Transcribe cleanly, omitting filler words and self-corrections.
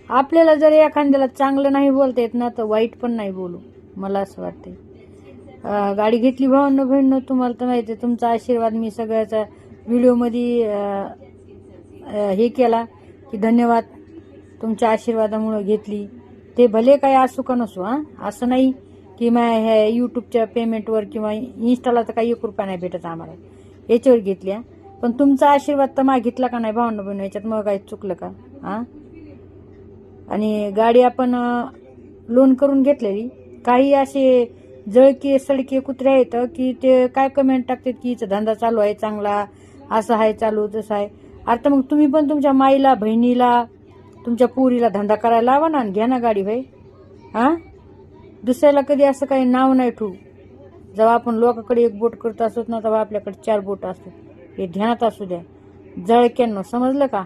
आपल्याला जर एखाद्याला चांगलं नाही बोलता येत ना तर वाईट पण नाही बोलू, मला असं वाटतंय. गाडी घेतली भावांनो बहिणींनो, तुम्हाला तर माहिती आहे, तुमचा आशीर्वाद मी सगळ्याचा व्हिडिओमध्ये हे केला की धन्यवाद, तुमच्या आशीर्वादामुळे घेतली. ते भले काय असू का नसू, असं नाही की ह्या यूट्यूबच्या पेमेंटवर किंवा इन्स्टाला तर काही 1 रुपया नाही भेटत आम्हाला, याच्यावर घेतल्या. पण तुमचा आशीर्वाद तर मागितला का नाही भावांनो बहिणींनो, याच्यात मग काही चुकलं का? आणि गाडी आपण लोन करून घेतलेली. काही असे जळके सडके कुत्रे आहेत की ते काय कमेंट टाकतात की हिचा धंदा चालू आहे चांगला, असं आहे चालू तसं आहे. आता मग तुम्ही पण तुमच्या माईला, बहिणीला, तुमच्या पोरीला धंदा करायला लावा ना आणि घ्या ना गाडी भाई. दुसऱ्याला कधी असं काही नाव नाही ठेवू. जेव्हा आपण लोकांकडे 1 बोट करत असतो ना तेव्हा आपल्याकडे 4 बोट असतात, हे ध्यानात असू द्या जळक्यांनो, समजलं का?